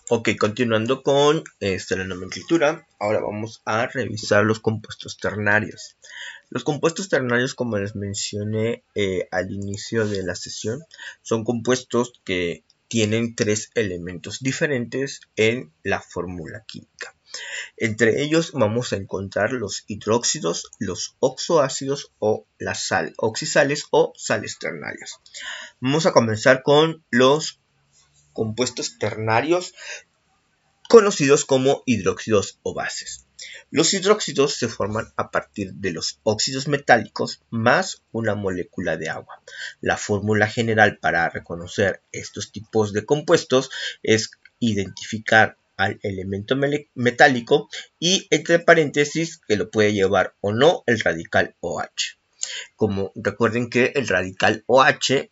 Ok, continuando con la nomenclatura, ahora vamos a revisar los compuestos ternarios. Los compuestos ternarios, como les mencioné al inicio de la sesión, son compuestos que tienen tres elementos diferentes en la fórmula química. Entre ellos vamos a encontrar los hidróxidos, los oxoácidos o las oxisales o sales ternarias. Vamos a comenzar con los compuestos ternarios conocidos como hidróxidos o bases. Los hidróxidos se forman a partir de los óxidos metálicos más una molécula de agua. La fórmula general para reconocer estos tipos de compuestos es identificar al elemento metálico y entre paréntesis que lo puede llevar o no el radical OH. Como recuerden que el radical OH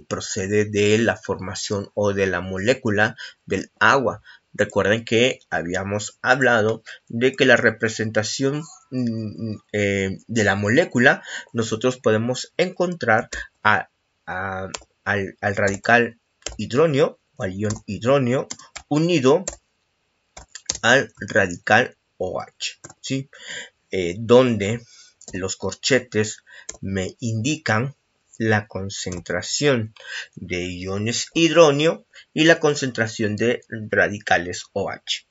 procede de la formación o de la molécula del agua. Recuerden que habíamos hablado de que la representación de la molécula nosotros podemos encontrar al radical hidróneo o al ion hidróneo unido al radical OH, ¿sí? Donde los corchetes me indican la concentración de iones hidróneo y la concentración de radicales OH.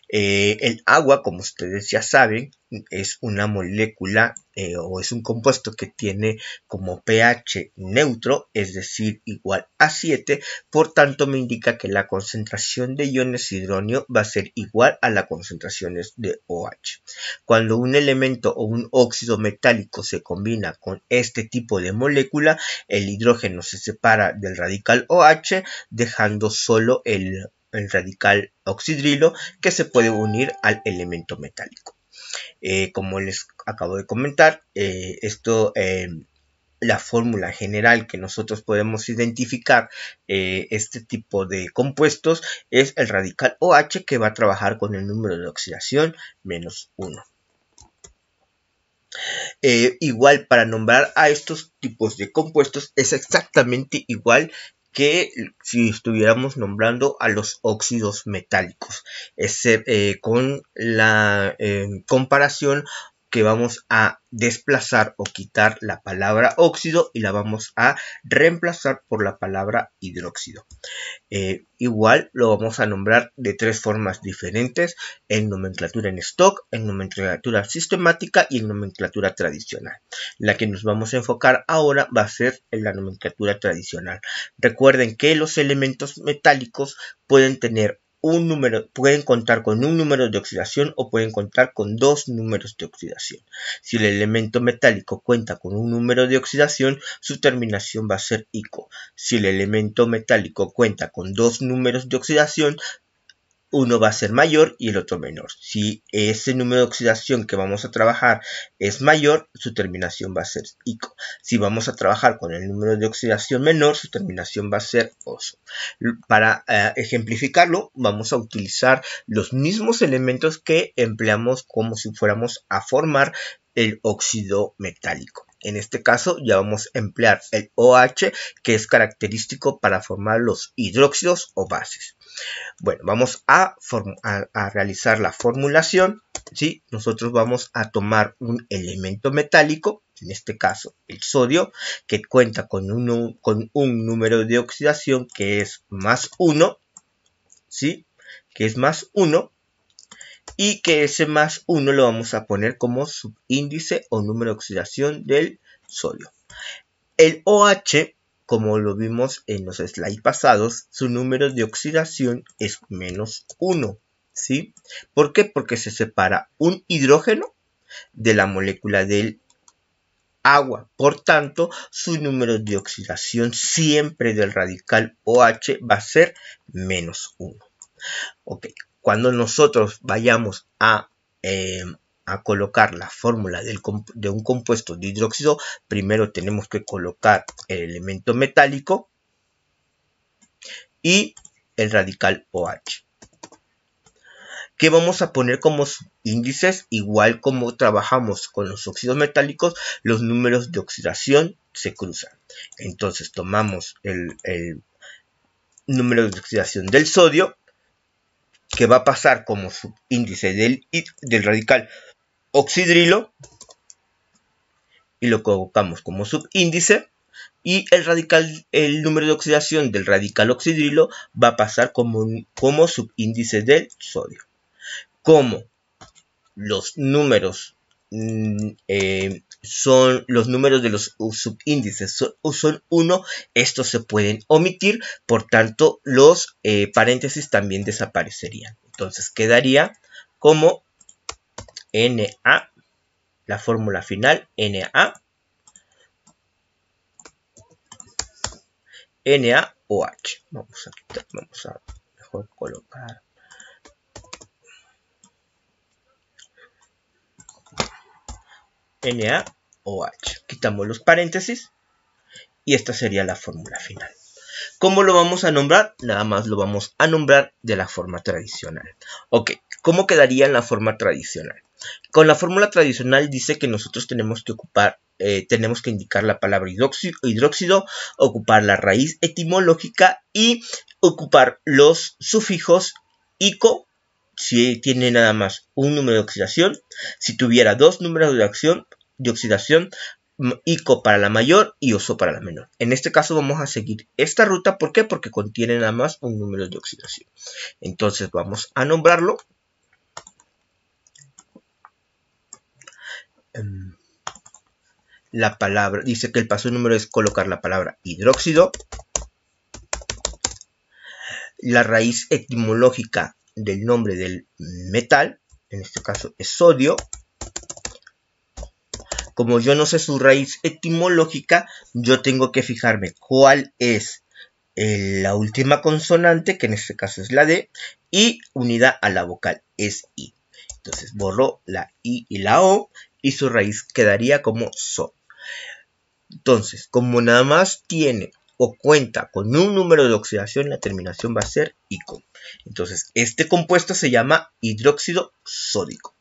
El agua, como ustedes ya saben, es una molécula o es un compuesto que tiene como pH neutro, es decir, igual a 7, por tanto me indica que la concentración de iones hidróneo va a ser igual a las concentraciones de OH. Cuando un elemento o un óxido metálico se combina con este tipo de molécula, el hidrógeno se separa del radical OH, dejando solo el radical oxidrilo que se puede unir al elemento metálico. Como les acabo de comentar, la fórmula general que nosotros podemos identificar este tipo de compuestos es el radical OH, que va a trabajar con el número de oxidación -1. Igual, para nombrar a estos tipos de compuestos es exactamente igual que si estuviéramos nombrando a los óxidos metálicos, con la comparación que vamos a desplazar o quitar la palabra óxido y la vamos a reemplazar por la palabra hidróxido. Igual lo vamos a nombrar de tres formas diferentes: en nomenclatura en stock, en nomenclatura sistemática y en nomenclatura tradicional. La que nos vamos a enfocar ahora va a ser en la nomenclatura tradicional. Recuerden que los elementos metálicos pueden tener pueden contar con un número de oxidación o pueden contar con dos números de oxidación. Si el elemento metálico cuenta con un número de oxidación, su terminación va a ser ico. Si el elemento metálico cuenta con dos números de oxidación, uno va a ser mayor y el otro menor. Si ese número de oxidación que vamos a trabajar es mayor, su terminación va a ser ico. Si vamos a trabajar con el número de oxidación menor, su terminación va a ser oso. Para ejemplificarlo, vamos a utilizar los mismos elementos que empleamos como si fuéramos a formar el óxido metálico. En este caso ya vamos a emplear el OH, que es característico para formar los hidróxidos o bases. Bueno, vamos a realizar la formulación, ¿sí? Nosotros vamos a tomar un elemento metálico, en este caso el sodio, que cuenta con un número de oxidación que es +1, ¿sí? Que es +1, y que ese +1 lo vamos a poner como subíndice o número de oxidación del sodio. El OH, como lo vimos en los slides pasados, su número de oxidación es -1, ¿sí? ¿Por qué? Porque se separa un hidrógeno de la molécula del agua. Por tanto, su número de oxidación siempre del radical OH va a ser -1. Ok, cuando nosotros vayamos a colocar la fórmula de un compuesto de hidróxido, primero tenemos que colocar el elemento metálico y el radical OH, que vamos a poner como índices. Igual como trabajamos con los óxidos metálicos, los números de oxidación se cruzan. Entonces tomamos el número de oxidación del sodio, que va a pasar como subíndice del radical oxidrilo, y lo colocamos como subíndice, y el número de oxidación del radical oxidrilo va a pasar como subíndice del sodio. Como los números son los números de los subíndices son 1, estos se pueden omitir, por tanto los paréntesis también desaparecerían. Entonces quedaría como Na, la fórmula final, NaOH. Vamos a quitar, vamos a mejor colocar NaOH. Quitamos los paréntesis y esta sería la fórmula final. ¿Cómo lo vamos a nombrar? Nada más lo vamos a nombrar de la forma tradicional. Ok, ¿cómo quedaría en la forma tradicional? Con la fórmula tradicional dice que nosotros tenemos que tenemos que indicar la palabra hidróxido, ocupar la raíz etimológica y ocupar los sufijos ico, si tiene nada más un número de oxidación. Si tuviera dos números de oxidación, ico para la mayor y oso para la menor. En este caso vamos a seguir esta ruta. ¿Por qué? Porque contiene nada más un número de oxidación. Entonces vamos a nombrarlo. La palabra, dice que el paso número es colocar la palabra hidróxido. La raíz etimológica del nombre del metal, en este caso es sodio. Como yo no sé su raíz etimológica, yo tengo que fijarme cuál es la última consonante, que en este caso es la D, y unida a la vocal es I. Entonces borro la I y la O y su raíz quedaría como so. Entonces, como nada más tiene o cuenta con un número de oxidación, la terminación va a ser ico. Entonces, este compuesto se llama hidróxido sódico.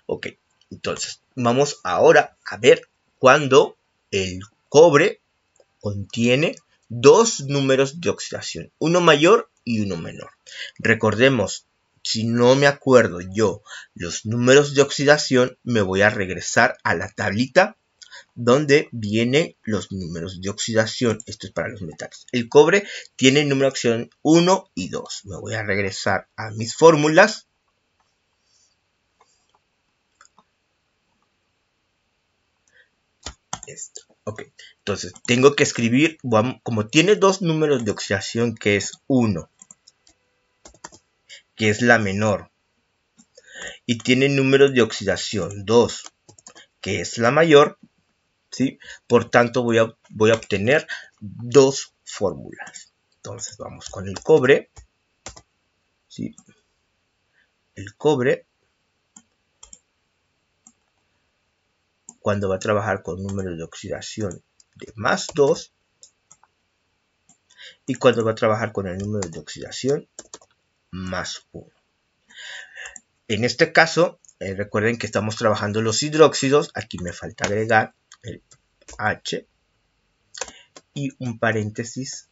Ok, entonces vamos ahora a ver cuando el cobre contiene dos números de oxidación, uno mayor y uno menor. Recordemos, si no me acuerdo yo los números de oxidación, me voy a regresar a la tablita donde vienen los números de oxidación. Esto es para los metales. El cobre tiene número de oxidación 1 y 2. Me voy a regresar a mis fórmulas. Esto. Ok, entonces tengo que escribir, como tiene dos números de oxidación, que es 1, que es la menor, y tiene números de oxidación 2, que es la mayor, ¿sí? Por tanto voy a obtener dos fórmulas. Entonces vamos con el cobre, ¿sí? El cobre, cuando va a trabajar con números de oxidación de más 2, y cuando va a trabajar con el número de oxidación más 1. En este caso, recuerden que estamos trabajando los hidróxidos. Aquí me falta agregar el H y un paréntesis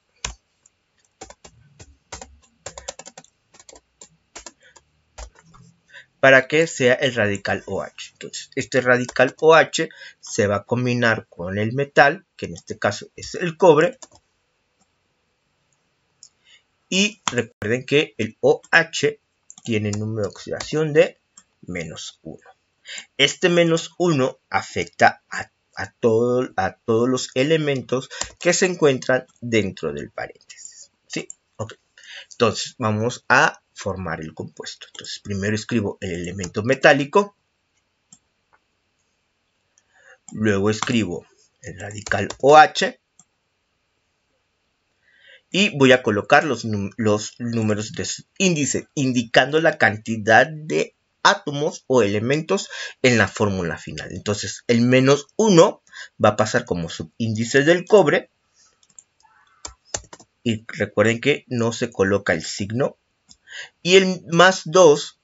para que sea el radical OH. Entonces, este radical OH se va a combinar con el metal, que en este caso es el cobre. Y recuerden que el OH tiene número de oxidación de menos 1. Este menos 1 afecta a todos los elementos que se encuentran dentro del paréntesis. ¿Sí? Ok. Entonces vamos a formar el compuesto. Entonces primero escribo el elemento metálico. Luego escribo el radical OH. Y voy a colocar los números de su índice, indicando la cantidad de átomos o elementos en la fórmula final. Entonces el menos 1 va a pasar como subíndice del cobre. Y recuerden que no se coloca el signo. Y el más 2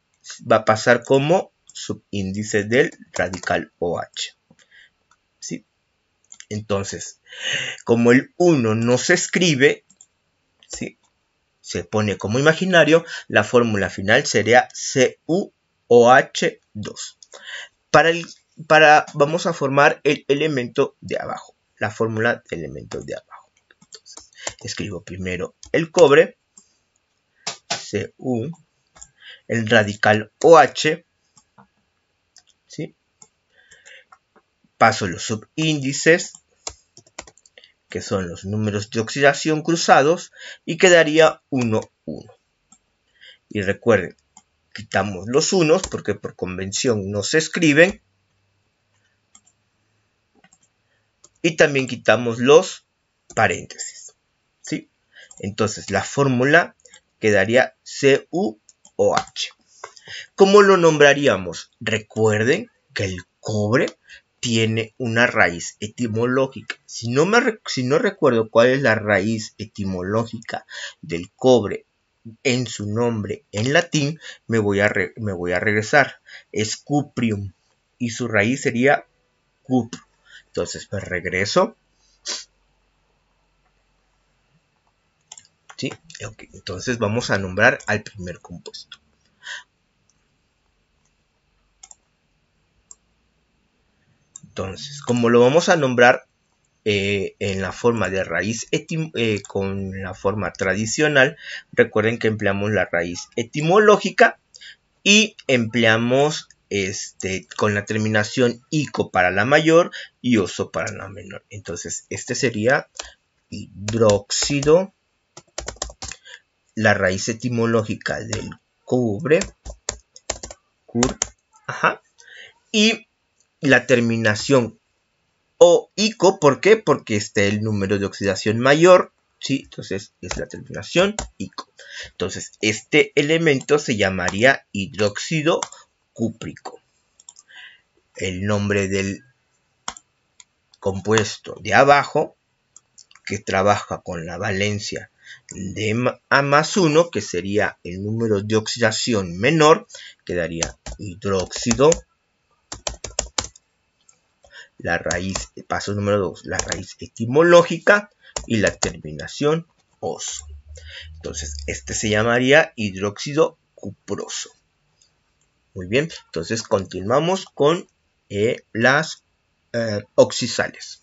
va a pasar como subíndice del radical OH. ¿Sí? Entonces, como el 1 no se escribe, ¿sí? se pone como imaginario, la fórmula final sería CuOH2. Vamos a formar el elemento de abajo, la fórmula de elemento de abajo. Entonces, escribo primero el cobre, Cu, el radical OH, ¿sí? Paso los subíndices, que son los números de oxidación cruzados, y quedaría 1, 1. Y recuerden, quitamos los unos porque por convención no se escriben. Y también quitamos los paréntesis, ¿sí? Entonces la fórmula quedaría CuOH. ¿Cómo lo nombraríamos? Recuerden que el cobre tiene una raíz etimológica. Si no recuerdo cuál es la raíz etimológica del cobre en su nombre en latín, me voy a regresar. Es cuprium y su raíz sería cupro. Entonces me regreso. ¿Sí? Okay. Entonces vamos a nombrar al primer compuesto. Entonces, como lo vamos a nombrar en la forma de raíz con la forma tradicional, recuerden que empleamos la raíz etimológica y empleamos con la terminación ico para la mayor y oso para la menor. Entonces, este sería hidróxido, la raíz etimológica del cobre, y la terminación o ico, ¿por qué? Porque el número de oxidación mayor, ¿sí? Entonces es la terminación ico. Entonces este elemento se llamaría hidróxido cúprico. El nombre del compuesto de abajo, que trabaja con la valencia de A+1, que sería el número de oxidación menor, quedaría hidróxido, la raíz, paso número 2, la raíz etimológica y la terminación oso. Entonces, este se llamaría hidróxido cuproso. Muy bien, entonces continuamos con las oxisales.